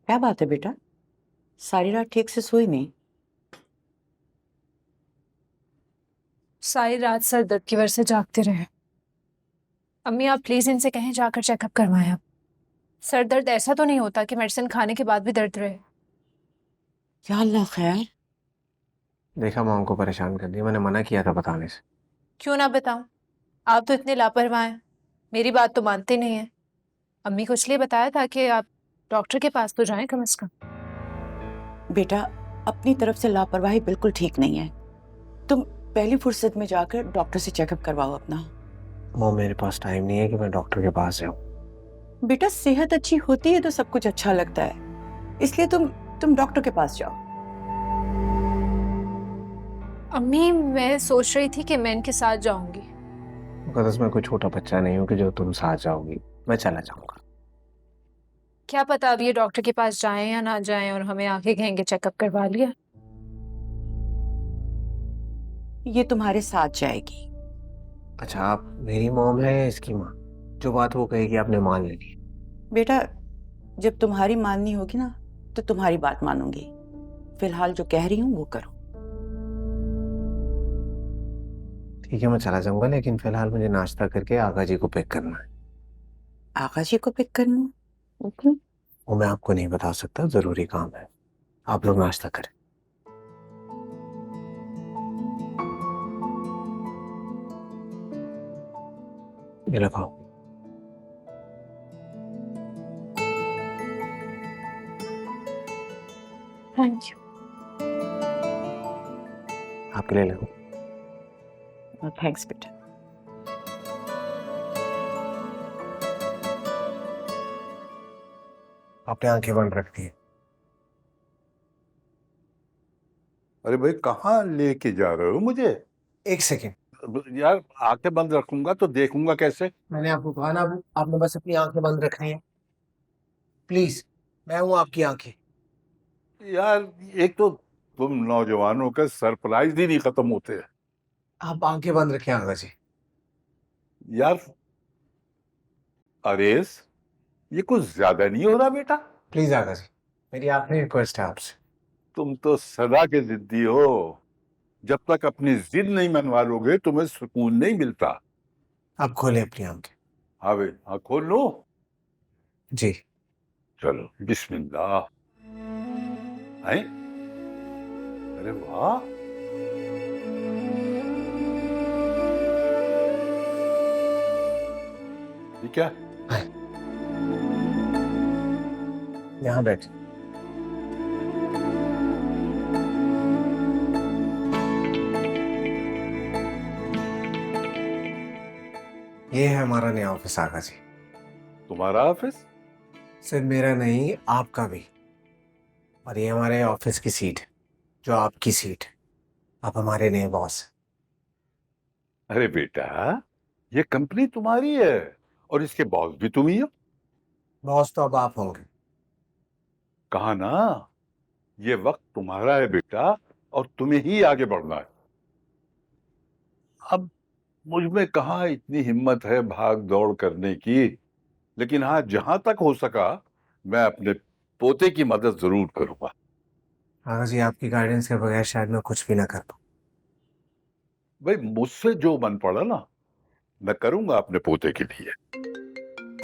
क्या बात है बेटा? सारी रात ठीक से सोई नहीं? सारी रात सर दर्द की वजह से जागते रहे। अम्मी आप प्लीज इनसे कहें जाकर चेकअप करवाएं। अब सर दर्द ऐसा तो नहीं होता कि मेडिसिन खाने के बाद भी दर्द रहे। या अल्लाह खैर। देखा मॉम को परेशान कर दिया, मैंने मना किया था बताने से। क्यों ना बताऊं? आप तो इतने लापरवाह हैं, मेरी बात तो मानते नहीं है। अम्मी को इसलिए बताया था कि आप डॉक्टर के पास तो जाएं कम से कम। बेटा, अपनी तरफ से लापरवाही बिल्कुल ठीक नहीं है। तुम पहली फुर्सत में जाकर डॉक्टर से चेकअप करवाओ अपना। मॉम मेरे पास टाइम नहीं है कि मैं डॉक्टर के पास जाऊँ। बेटा, सेहत अच्छी होती है तो सब कुछ अच्छा लगता है, इसलिए तुम डॉक्टर के पास जाओ। अम्मी मैं सोच रही थी कि मैं इनके साथ जाऊंगी। मुकद्दस मैं कोई छोटा बच्चा नहीं हूँ कि जो तुम साथ जाओगी। मैं चला जाऊंगा। क्या पता अब ये डॉक्टर के पास जाएं या ना जाएं और हमें आके कहेंगे चेकअप करवा लिया। ये तुम्हारे साथ जाएगी। अच्छा, आप मेरी मॉम है या इसकी माँ? जो बात वो कहेगी आपने मान लेनी है। बेटा, जब तुम्हारी माननी होगी ना तो तुम्हारी बात मानूंगी। फिलहाल जो कह रही हूँ वो करो। ठीक है मैं चला जाऊंगा, लेकिन फिलहाल मुझे नाश्ता करके आगा जी को पिक करना है। आका जी को पिक करना? ओके। वो मैं आपको नहीं बता सकता, जरूरी काम है। आप लोग नाश्ता करें। ये रखो। Thank you. आपके लिए लो। थैंक्स बेटा। आपने आंखें बंद रख दी है। अरे भाई, कहाँ लेके जा रहे हो मुझे? एक सेकेंड। यार, आंखें बंद रखूंगा तो देखूंगा कैसे? मैंने आपको कहा ना, आपने बस अपनी आंखें बंद रखनी है। प्लीज, मैं हूं आपकी आंखें। यार, एक तो तुम नौजवानों के सरप्राइज ही नहीं खत्म होते। आप आंखें बंद रखें आगा जी। यार, अरेस, ये कुछ ज्यादा नहीं हो रहा बेटा? प्लीज आगा जी, मेरी आखिरी रिक्वेस्ट है आपसे। तुम तो सदा के जिद्दी हो। जब तक अपनी जिद नहीं मनवा लोगे तुम्हें सुकून नहीं मिलता। आप खोलें अपनी आंखें। हाँ भाई, हाँ खोल लो। जी। चलो बिस्मिल्लाह। हैं? अरे वाह। ये क्या? यहाँ बैठ। ये है हमारा नया ऑफिस आगा जी। तुम्हारा ऑफिस? सिर्फ मेरा नहीं, आपका भी। और ये हमारे ऑफिस की सीट है, जो आपकी सीट है। आप हमारे नए बॉस हैं। अरे बेटा, ये कंपनी तुम्हारी है और इसके बॉस भी तुम ही हो। बॉस तो अब आप होंगे। कहा ना, ये वक्त तुम्हारा है बेटा, और तुम्हें ही आगे बढ़ना है। अब मुझ में कहाँ इतनी हिम्मत है भाग दौड़ करने की, लेकिन हाँ, जहां तक हो सका मैं अपने पोते की मदद जरूर करूंगा। आगा जी, आपकी गाइडेंस के बगैर शायद मैं कुछ भी ना कर पाऊँ। भाई, मुझसे जो मन पड़ा ना, मैं करूंगा अपने पोते के लिए।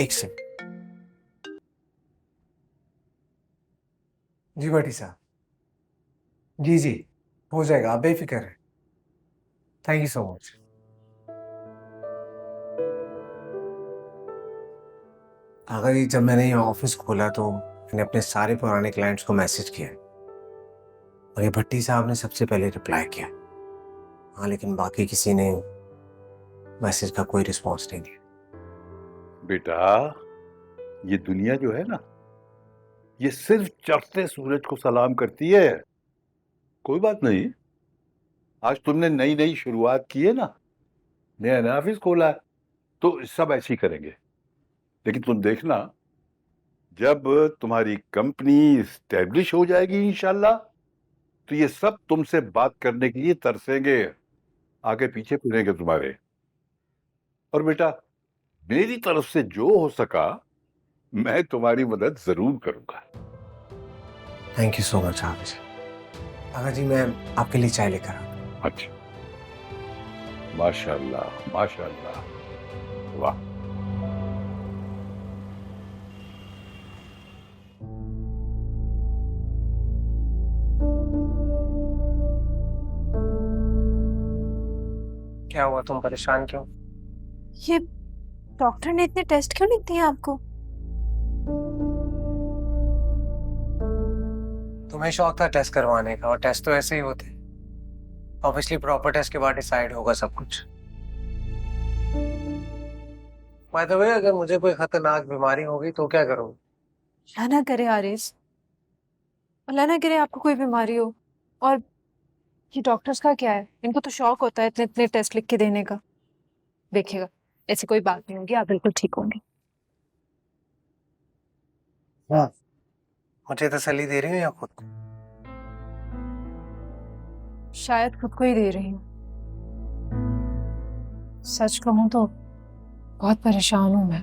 एक सेकंड। जी बटी साहब। जी जी, हो जाएगा, आप बेफिक्र है। Thank you so much. Agha ji, जब मैंने ये ऑफिस खोला तो मैंने अपने सारे पुराने क्लाइंट्स को मैसेज किया, और ये भट्टी साहब ने सबसे पहले रिप्लाई किया। हाँ, लेकिन बाकी किसी ने मैसेज का कोई रिस्पॉन्स नहीं दिया। बेटा, ये दुनिया जो है ना, ये सिर्फ चढ़ते सूरज को सलाम करती है। कोई बात नहीं, आज तुमने नई नई शुरुआत की है ना, नया नया ऑफिस खोला है, तो सब ऐसे ही करेंगे। लेकिन तुम देखना, जब तुम्हारी कंपनी स्टैब्लिश हो जाएगी इंशाल्लाह, तो ये सब तुमसे बात करने के लिए तरसेंगे, आगे पीछे फिरेंगे तुम्हारे। और बेटा, मेरी तरफ से जो हो सका मैं तुम्हारी मदद जरूर करूंगा। Thank you so much Agha जी। आगा जी मैं आपके लिए चाय लेकर आता हूँ। अच्छा, माशाल्लाह माशाल्लाह, वाह। क्या हुआ, तुम परेशान क्यों? ये डॉक्टर ने इतने टेस्ट क्यों लिख दिए आपको? तुम्हें शौक था टेस्ट करवाने का, और टेस्ट तो ऐसे ही होते हैं। ऑब्वियसली प्रॉपर टेस्ट के बाद डिसाइड होगा सब कुछ। बाय द वे, अगर मुझे कोई खतरनाक बीमारी होगी तो क्या करोगे? अल्लाह ना करे आरिस, अल्लाह ना करे आपको कोई बीमारी हो। और ये डॉक्टर्स का क्या है, इनको तो शौक होता है इतने इतने टेस्ट लिख के देने का। देखिएगा, ऐसी कोई बात नहीं होगी, आप बिल्कुल ठीक होंगे। हाँ, मुझे तसल्ली दे रही हूँ या खुद को? शायद खुद को ही दे रही हूँ। सच कहूँ तो बहुत परेशान हूँ मैं।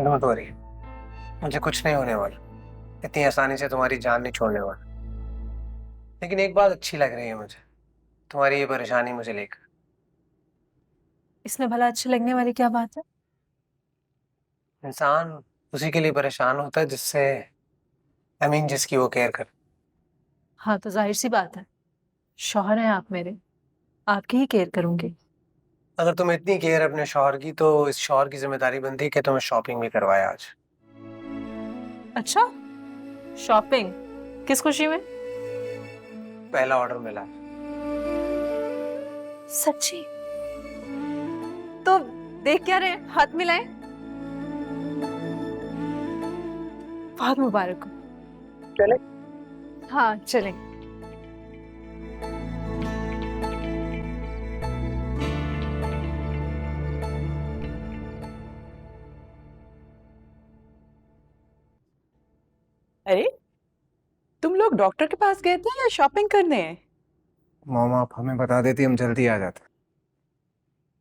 डोंट वरी, मुझे कुछ नहीं होने वाला। इतनी आसानी से तुम्हारी जान नहीं छोड़ने वाला। लेकिन एक बात अच्छी लग रही है मुझे, तुम्हारी ये परेशानी मुझे लेकर। इसमें भला अच्छी लगने वाली क्या बात है? इंसान उसी के लिए परेशान होता है जिससे जिसकी वो केयर कर। हाँ तो जाहिर सी बात है, शौहर हैं आप मेरे, आपकी ही केयर करूंगी। अगर तुम इतनी केयर अपने शौहर की, तो इस शौहर की जिम्मेदारी बनती है कि तुम्हें शॉपिंग भी करवाए आज। अच्छा, शॉपिंग? किस खुशी में? पहला ऑर्डर मिला है। सच्ची? तो देख क्या रहे, हाथ मिलाएं। बहुत मुबारक हो। चले? हाँ चलें। अरे, तुम लोग डॉक्टर के पास गए थे या शॉपिंग करने? मॉम आप हमें बता देती, हम जल्दी आ जाते।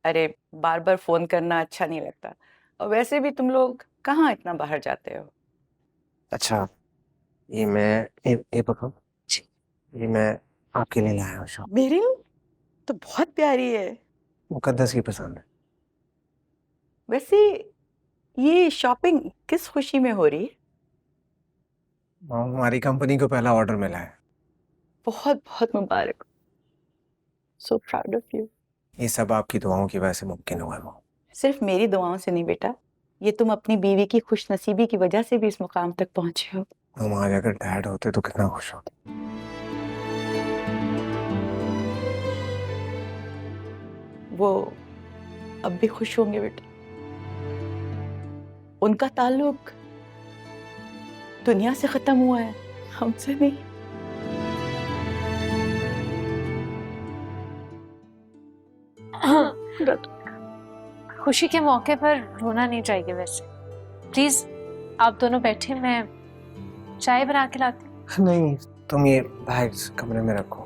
अरे, बार बार फोन करना अच्छा नहीं लगता, और वैसे भी तुम लोग कहाँ इतना बाहर जाते हो। अच्छा, ये पकड़ो जी, ये मैं आपके लिए लाया हूँ शॉप। मेरी तो बहुत प्यारी है। मुकद्दस की पसंद है। वैसे ये शॉपिंग किस खुशी में हो रही है? मॉम हमारी कंपनी को पहला ऑर्डर मिला है। बहुत बहुत मुबारक। So proud of you. ये सब आपकी दुआओं की वजह से मुमकिन हुआ है मॉम। सिर्फ मेरी दुआओं से नहीं बेटा, ये तुम अपनी बीवी की खुशनसीबी की वजह से भी इस मुकाम तक पहुंचे हो। मॉम आज अगर डैड होते तो कितना खुश होते। वो अब भी खुश होंगे बेटा। उनका ताल्लुक दुनिया से खत्म हुआ है, हमसे नहीं। खुशी के मौके पर रोना नहीं चाहिए वैसे। प्लीज आप दोनों बैठे, मैं चाय बना के लाती हूँ। नहीं, तुम ये बैग कमरे में रखो।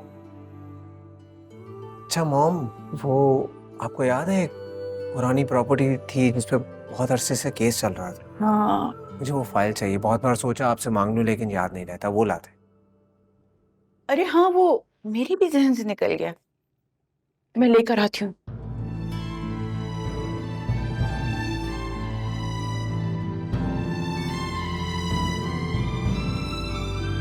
अच्छा मॉम, वो आपको याद है एक पुरानी प्रॉपर्टी थी जिस पे बहुत अरसे से केस चल रहा था? हाँ, मुझे वो फाइल चाहिए। बहुत बार सोचा आपसे मांग लूं लेकिन याद नहीं रहता। वो लाते। अरे हाँ, वो मेरी भी जहन से निकल गया। मैं लेकर आती हूँ।